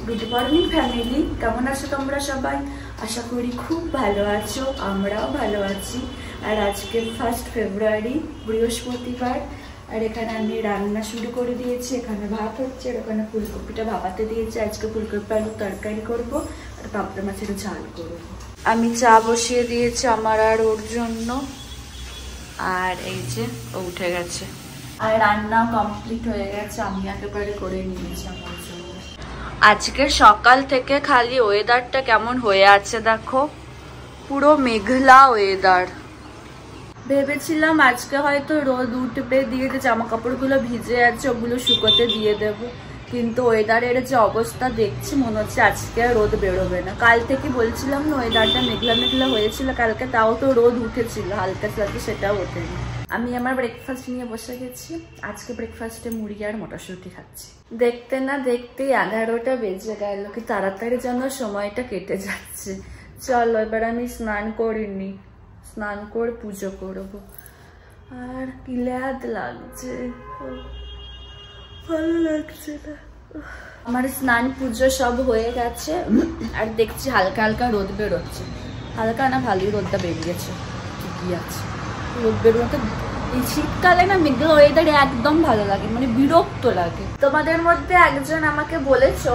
Good morning family, কেমন আছো তোমরা সবাই? আশা করি খুব ভালো আছো, আমরাও ভালো আছি। আর আজকে 1 ফেব্রুয়ারি, বৃহস্পতিবার। আর এখানে আমি রান্না শুরু করে দিয়েছি। এখানে ভাত হচ্ছে, আর ওখানে ফুলকপিটা ভাপাতে দিয়েছি। আজকে ফুলকপি আলুর তরকারি করব আর পাবদা মাছের ঝাল করব। আমি চা বসিয়ে দিয়েছি আমার আর ওর জন্য। আর এই যে ও উঠে গেছে, আর রান্না কমপ্লিট হয়ে গেছে, আমি একেবারে করে নিয়েছি আমার জন্য। আজকে সকাল থেকে খালি ওয়েদারটা কেমন হয়ে আছে দেখো, পুরো মেঘলা ওয়েদার। ভেবেছিলাম আজকে হয়তো রোদ উঠবে, দিয়ে যে জামা কাপড়গুলো ভিজে আছে ওগুলো শুকোতে দিয়ে দেবো, কিন্তু ওয়েদারের যে অবস্থা দেখছি মনে হচ্ছে আজকে আর রোদ বেরোবে না। কাল থেকে বলছিলাম না ওয়েদারটা মেঘলা মেঘলা হয়েছিল কালকে, তাও তো রোদ উঠেছিল হালকা সাথে, সেটাও ওঠেনি। আমি আমার ব্রেকফাস্ট নিয়ে বসে গেছি। আজকে ব্রেকফাস্টে মুড়ি আর মটরশুঁটি খাচ্ছি। দেখতে না দেখতেই 11টা বেজে গেল, কি তাড়াতাড়ি যেন সময়টা কেটে যাচ্ছে। চলো এবার আমি স্নান করিনি, স্নান করে পুজো করবো। আর কি ল্যাদ লাগছে, ভালো লাগছে না। আমার স্নান পুজো সব হয়ে গেছে, আর দেখছি হালকা হালকা রোদ বেরোচ্ছে। হালকা না, ভালোই রোদটা বেরিয়েছে, ঠিকই আছে। রোদ বেরোতে এই শীতকালে না মেঘলা ওয়েদারে একদম ভালো লাগে, মানে বিরক্ত লাগে। তোমাদের মধ্যে একজন আমাকে বলেছো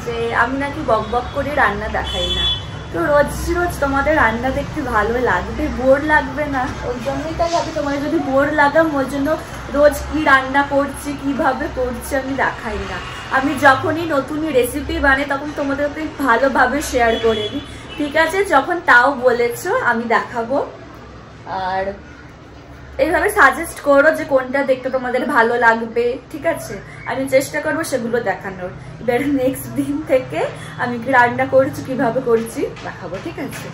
যে আমি নাকি বক বক করে রান্না দেখাই না, তো রোজ রোজ তোমাদের রান্না দেখতে ভালো লাগবে, বোর লাগবে না? ওই জন্যই তাই ভাবি তোমাদের যদি বোর লাগাম, ওই জন্য রোজ কি রান্না করছি কিভাবে করছি আমি দেখাই না। আমি যখনই নতুন রেসিপি বানাই তখন তোমাদেরকে ভালোভাবে শেয়ার করে দিই, ঠিক আছে? যখন তাও বলেছো আমি দেখাবো। আর এইভাবে সাজেস্ট করো যে কোনটা দেখতে তোমাদের ভালো লাগবে, ঠিক আছে? আমি চেষ্টা করবো সেগুলো দেখানোর। এবার নেক্সট দিন থেকে আমি রান্না করছি কিভাবে করছি দেখাবো, ঠিক আছে?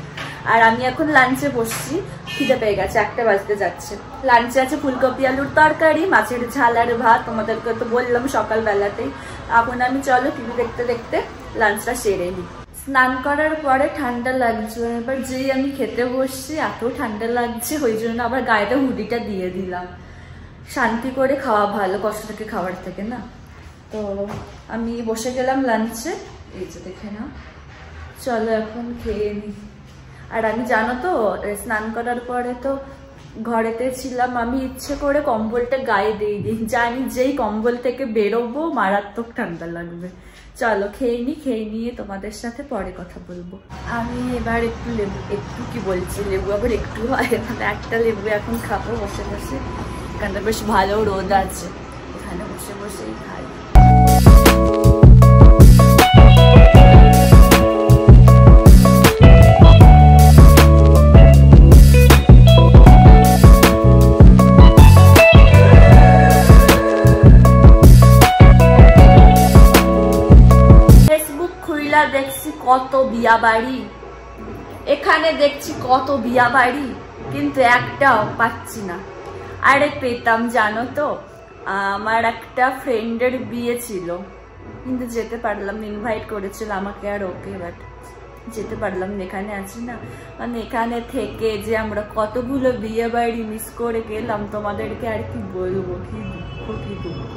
আর আমি এখন লাঞ্চে বসছি, খিদে পেয়ে গেছে, 1টা বাজতে যাচ্ছে। লাঞ্চে আছে ফুলকপি আলুর তরকারি, মাছের ঝাল আর ভাত। তোমাদেরকে তো বললাম সকালবেলাতেই। এখন আমি চলো টিভি দেখতে দেখতে লাঞ্চটা সেরে নিই। স্নান করার পরে ঠান্ডা লাগছে, এবার যেই আমি খেতে বসছি এত ঠান্ডা লাগছে, ওই জন্য আবার গায়েতে হুডিটা দিয়ে দিলাম। শান্তি করে খাওয়া ভালো কষ্ট থেকে খাওয়ার থেকে, না? তো আমি বসে গেলাম লাঞ্চে, এই যে দেখে না। চলো এখন খেয়ে নিই। আর আমি জানো তো স্নান করার পরে তো ঘরেতে ছিলাম, আমি ইচ্ছে করে কম্বলটা গায়ে দিয়ে দিই, জানি যেই কম্বল থেকে বেরোবো মারাত্মক ঠান্ডা লাগবে। চলো খেয়ে নি, খেয়ে নিয়ে তোমাদের সাথে পরে কথা বলবো। আমি এবার একটু লেবু, একটু কি বলছি, লেবু আবার একটু হয়, মানে একটা লেবু এখন খাবো বসে বসে। এখানটা বেশ ভালো রোদ আছে, এখানে বসে বসেই খাই। দেখছি কত বিয়া বাড়ি, এখানে দেখছি কত বিয়া বাড়ি, কিন্তু একটাও পাচ্ছি না। আরে পেতাম জানো তো, আমার একটা ফ্রেন্ডের বিয়ে ছিল, কিন্তু যেতে পারলাম না। ইনভাইট করেছিল আমাকে আর ওকে, বাট যেতে পারলাম না। এখানে আছি না, মানে এখানে থেকে যে আমরা কতগুলো বিয়ে বাড়ি মিস করে গেলাম, তোমাদেরকে আর কি বলবো, কি দুঃখ কি দুঃখ।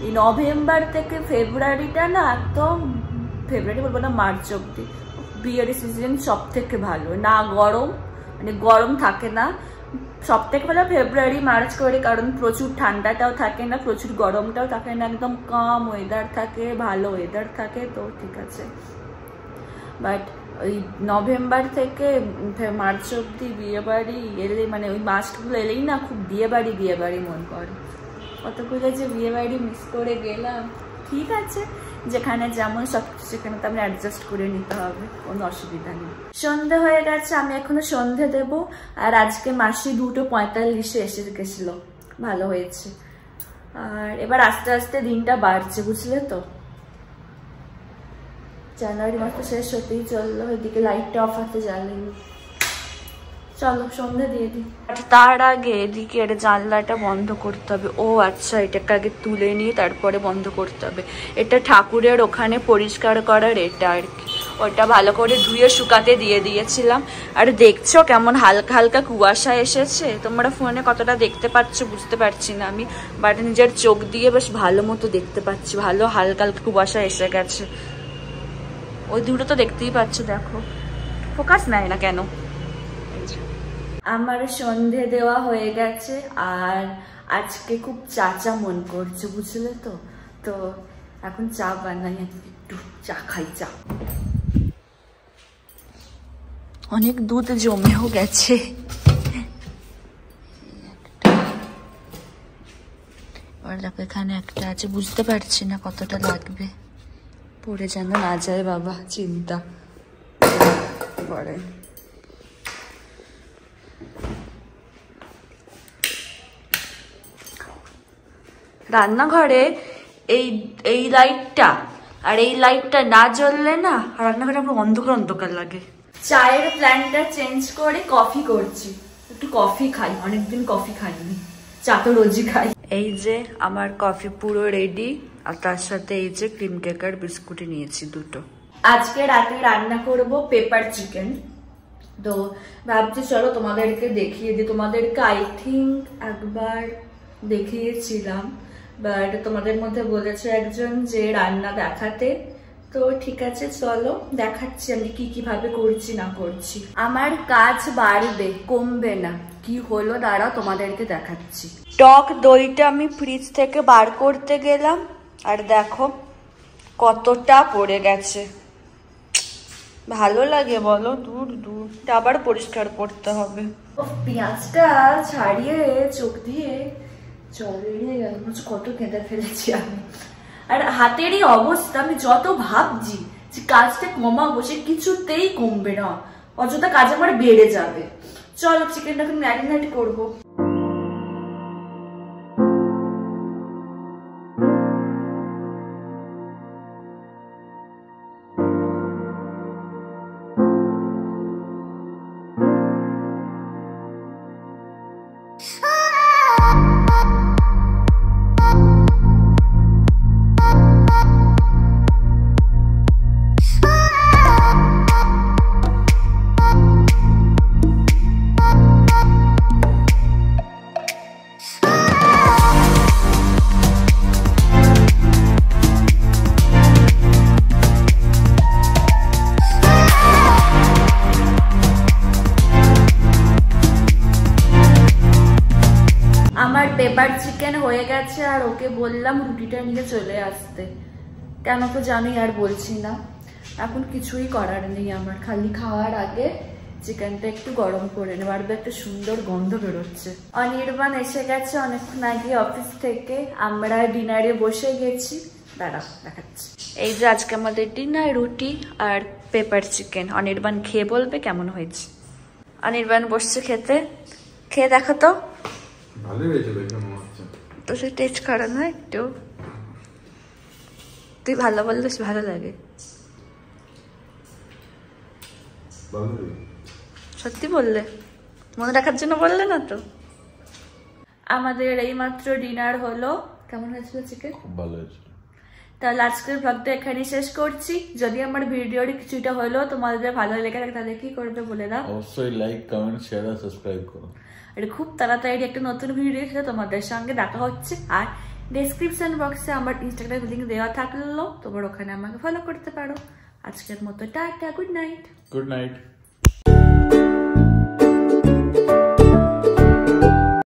এই নভেম্বর থেকে ফেব্রুয়ারিটা না, একদম ফেব্রুয়ারি বলবো না, মার্চ অব্দি বিয়ের সিজন সব থেকে ভালো। না গরম, মানে গরম থাকে না, সব থেকে ভালো ফেব্রুয়ারি মার্চ করে, কারণ প্রচুর ঠান্ডাটাও থাকে না, প্রচুর গরমটাও থাকে না, একদম কাম ওয়েদার থাকে, ভালো ওয়েদার থাকে, তো ঠিক আছে। বাট ওই নভেম্বর থেকে মার্চ অব্দি বিয়ে বাড়ি এলে, মানে ওই মাসগুলো এলেই না খুব বিয়ে বাড়ি মন করে। কতগুলো যে বিয়ে বাড়ি মিস করে গেলাম। ঠিক আছে, যেখানে যেমন সবকিছু সেখানে তো আমি অ্যাডজাস্ট করে নিতে হবে, কোনো অসুবিধা নেই। সন্ধে হয়ে গেছে, আমি এখনো সন্ধে দেব। আর আজকে মাসি 2:45 এসে গেছিল, ভালো হয়েছে। আর এবার আস্তে আস্তে দিনটা বাড়ছে, বুঝলে তো? জানুয়ারি মাস তো শেষ হতেই চললো, এদিকে লাইটটা অফ হাতে জ্বালেনি। চলো সন্ধ্যা দিয়ে দিই। তার আগে এদিকে জানলাটা বন্ধ করতে হবে। ও আচ্ছা, এটাকে আগে তুলে নিয়ে তারপরে বন্ধ করতে হবে। এটা ঠাকুরের ওখানে পরিষ্কার করার, এটা আর কি। ওটা ভালো করে ধুয়ে শুকাতে দিয়ে দিয়েছিলাম। আর দেখছো কেমন হালকা হালকা কুয়াশা এসেছে? তোমরা ফোনে কতটা দেখতে পাচ্ছ বুঝতে পারছি না আমি, বাট নিজের চোখ দিয়ে বেশ ভালো মতো দেখতে পাচ্ছি। ভালো হালকা হালকা কুয়াশা এসে গেছে। ওই দুটো তো দেখতেই পাচ্ছ, দেখো ফোকাস নেয় না কেন। আমার সন্ধে দেওয়া হয়ে গেছে, আর আজকে খুব চা চা মন করছে, বুঝলে তো। তো এখন চা বানাই, একটু চা খাই। চা অনেক দুধ জমেও গেছে। আর দেখো এখানে একটা আছে, বুঝতে পারছি না কতটা লাগবে, পড়ে যেন না যায় বাবা, চিন্তা পড়ে। রান্নাঘরে এই লাইটটা আর এই লাইটটা না জ্বললে না রান্নাঘরে পুরো অন্ধকার অন্ধকার লাগে। চায়ের প্ল্যানটা চেঞ্জ করে কফি করছি, একটু কফি খাই, অনেকদিন কফি খাইনি, চা তো রোজই খাই। এই যে আমার কফি পুরো রেডি, আর তার সাথে এই যে ক্রিম কেক আর বিস্কুটই নিয়েছি দুটো। আজকে রাতে রান্না করব পেপার চিকেন, তো ভাবছি চলো তোমাদেরকে দেখিয়ে দিই। তোমাদেরকে আই থিঙ্ক একবার দেখিয়েছিলাম, বাট তোমাদের মধ্যে বলেছে একজন যে রান্না দেখাতে, তো ঠিক আছে চলো দেখাচ্ছি আমি কি কিভাবে করছি না করছি। আমার কাজ বাড়বে, কমবে না। কি হলো দাঁড়াও তোমাদেরকে দেখাচ্ছি। টক দইটা আমি ফ্রিজ থেকে বার করতে গেলাম, আর দেখো কতটা পড়ে গেছে। ভালো লাগে বলো? দূর দূর, আবার পরিষ্কার করতে হবে। পেঁয়াজটা ছাড়িয়ে চোখ দিয়ে জল বেরিয়ে গেল, কত কেঁদে ফেলেছি আমি। আর হাতেরই অবস্থা, আমি যত ভাবছি যে কাজটা কমাবো, সে কিছুতেই কমবে না, অযথা কাজ আমার বেড়ে যাবে। চলো চিকেনটাকে ম্যারিনেট করবো। আমার পেপার চিকেন হয়ে গেছে, আর ওকে বললাম রুটিটা নিয়ে চলে আসতে, কেন তো জানি আর বলছি না। এখন কিছুই করার নেই আমার, খালি খাওয়ার আগে চিকেনটা একটু গরম করে নেব, আর একটা সুন্দর গন্ধ বেরোচ্ছে। অনির্বাণ এসে গেছে অনেকক্ষণ আগে অফিস থেকে, আমরা ডিনারে বসে গেছি, দাঁড়াও দেখাচ্ছি। এই যে আজকে আমাদের ডিনার, রুটি আর পেপার চিকেন। অনির্বাণ খেয়ে বলবে কেমন হয়েছে। অনির্বাণ বসছে খেতে, খেয়ে দেখো তো। ভালোই হয়েছে দেখে মনে হচ্ছে। তো সে টেস্ট করে না একটু, তুই ভালো বললে বেশ ভালো লাগে। সত্যি বললে, মনে রাখার জন্য বললে না তো। আমাদের এইমাত্র ডিনার হলো, কেমন হয়েছিল চিকেন? খুব ভালো হয়েছিল। তাহলে আজকের ব্লগটা এখানে শেষ করছি। যদি আমার ভিডিওর কিছুটা হলো তোমাদের ভালো লেগে থাকে তাহলে কি করবে বলে দাও। অবশ্যই লাইক, কমেন্ট, শেয়ার আর সাবস্ক্রাইব করো। আর খুব তাড়াতাড়ি একটা নতুন ভিডিও সাথে তোমাদের সঙ্গে দেখা হচ্ছে। আর ডেসক্রিপশন বক্সে আমার ইনস্টাগ্রাম লিংক দেওয়া থাকলো, তোমরা ওখানে আমাকে ফলো করতে পারো। আজকের মতো tata, good night. Good night.